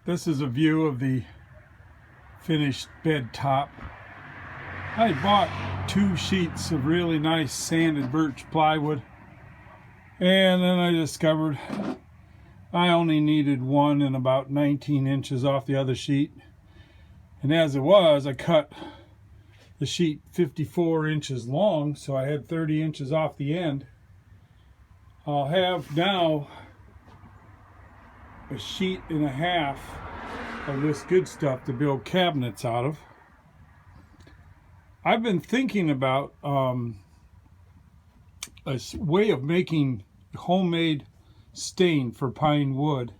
This is a view of the finished bed top. I bought 2 sheets of really nice sanded birch plywood, and then I discovered I only needed 1 and about 19 inches off the other sheet. And as it was, I cut the sheet 54 inches long, so I had 30 inches off the end. I'll have now a sheet and a half of this good stuff to build cabinets out of. I've been thinking about a way of making homemade stain for pine wood,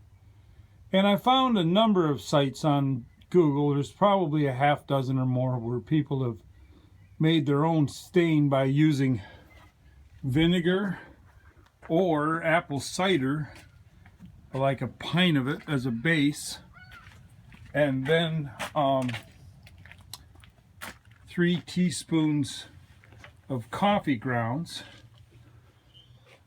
and I found a number of sites on Google. There's probably a half dozen or more where people have made their own stain by using vinegar or apple cider, like a pint of it as a base, and then 3 teaspoons of coffee grounds.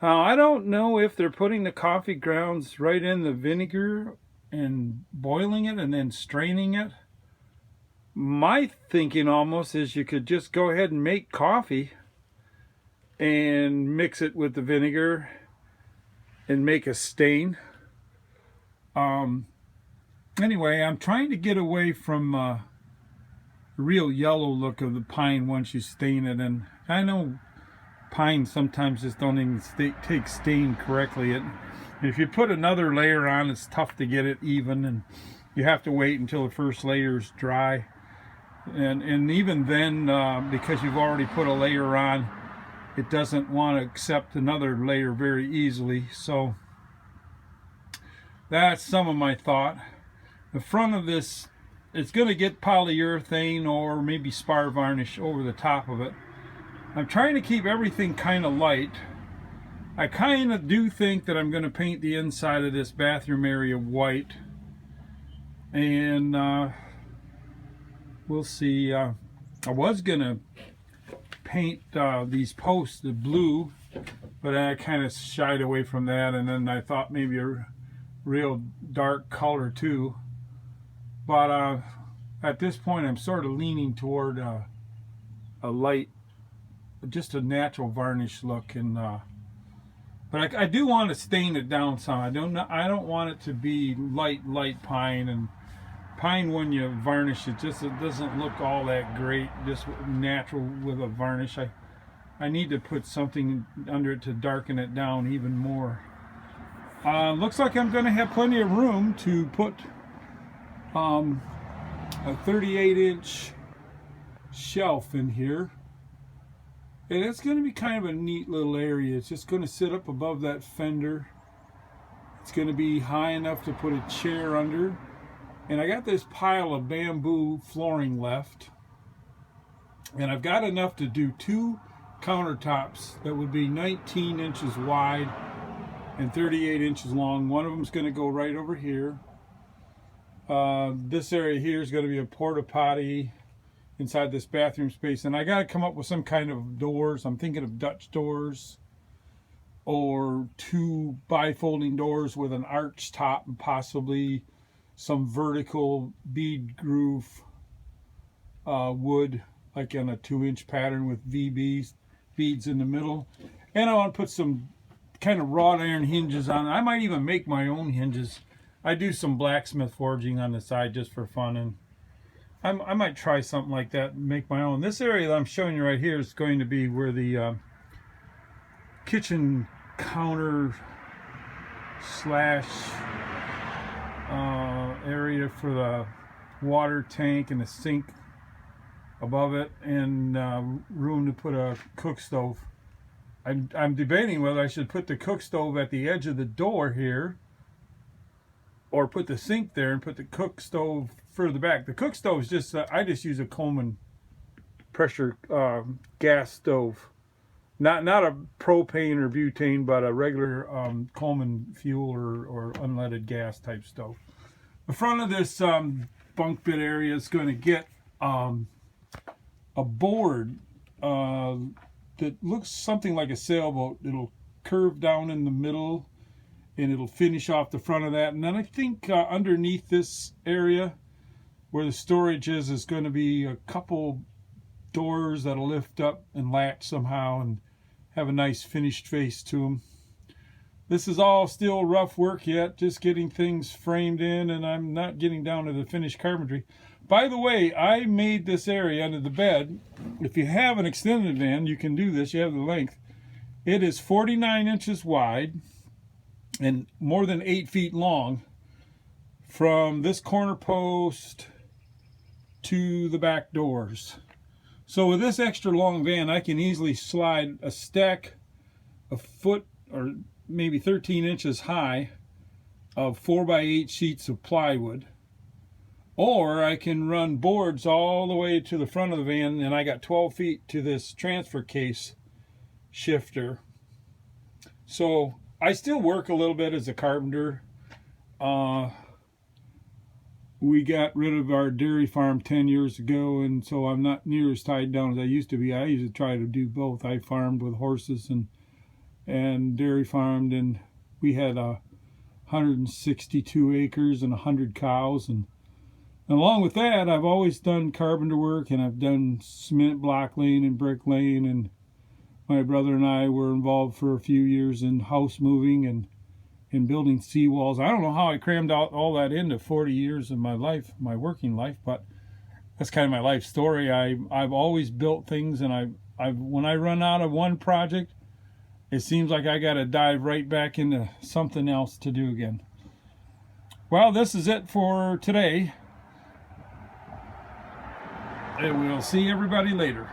Now, I don't know if they're putting the coffee grounds right in the vinegar and boiling it and then straining it. My thinking almost is you could just go ahead and make coffee and mix it with the vinegar and make a stain. Anyway, I'm trying to get away from the real yellow look of the pine once you stain it, and I know pine sometimes just don't even take stain correctly. If you put another layer on, it's tough to get it even, and you have to wait until the first layer is dry. And even then, because you've already put a layer on, it doesn't want to accept another layer very easily. So that's some of my thought. The front of this, it's going to get polyurethane or maybe spar varnish over the top of it. I'm trying to keep everything kind of light. I kind of do think that I'm going to paint the inside of this bathroom area white, and we'll see. I was going to paint these posts the blue, but I kind of shied away from that, and then I thought maybe a real dark color too. But at this point I'm sort of leaning toward a light, just a natural varnish look, and but I do want to stain it down some. I don't want it to be light pine, and pine when you varnish it doesn't look all that great just natural with a varnish. I need to put something under it to darken it down even more. Looks like I'm going to have plenty of room to put a 38-inch shelf in here, and it's going to be kind of a neat little area. It's just going to sit up above that fender. It's going to be high enough to put a chair under, and I got this pile of bamboo flooring left, and I've got enough to do 2 countertops that would be 19 inches wide and 38 inches long. One of them is going to go right over here. This area here is going to be a porta potty inside this bathroom space, and I got to come up with some kind of doors. I'm thinking of Dutch doors or 2 bifolding doors with an arch top, and possibly some vertical bead groove wood, like in a 2-inch pattern with VB beads in the middle. And I want to put some kind of wrought iron hinges on it. I might even make my own hinges. I do some blacksmith forging on the side just for fun, and I might try something like that and make my own. This area that I'm showing you right here is going to be where the kitchen counter slash area for the water tank and the sink above it, and room to put a cook stove. I'm debating whether I should put the cook stove at the edge of the door here, or put the sink there and put the cook stove further back. The cook stove is just, I just use a Coleman pressure gas stove. Not a propane or butane, but a regular Coleman fuel or unleaded gas type stove. The front of this bunk bed area is going to get a board that looks something like a sailboat. It'll curve down in the middle, and it'll finish off the front of that. And then I think underneath this area where the storage is going to be a couple doors that'll lift up and latch somehow and have a nice finished face to them. This is all still rough work yet, just getting things framed in, and I'm not getting down to the finished carpentry. By the way, I made this area under the bed. If you have an extended van, you can do this. You have the length. It is 49 inches wide and more than 8 feet long from this corner post to the back doors. So with this extra long van, I can easily slide a stack a foot or maybe 13 inches high of 4x8 sheets of plywood, or I can run boards all the way to the front of the van, and I got 12 feet to this transfer case shifter. So I still work a little bit as a carpenter. We got rid of our dairy farm 10 years ago, and so I'm not near as tied down as I used to be. I used to try to do both. I farmed with horses and dairy farmed, and we had 162 acres and 100 cows, and along with that I've always done carpenter work, and I've done cement block laying and brick laying, and my brother and I were involved for a few years in house moving and building seawalls. I don't know how I crammed out all that into 40 years of my life, my working life, but that's kind of my life story. I've always built things, and when I run out of one project, it seems like I got to dive right back into something else to do again. Well, this is it for today, and we'll see everybody later.